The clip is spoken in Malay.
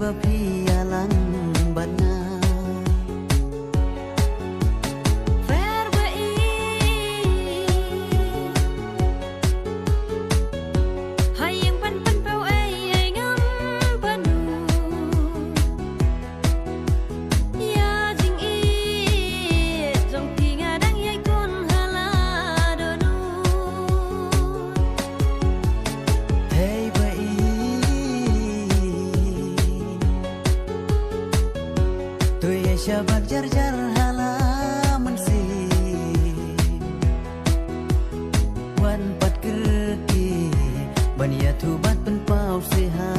bapialang bana Syabak jar-jar halaman si wan pat kerki baniat hubat penpau sehat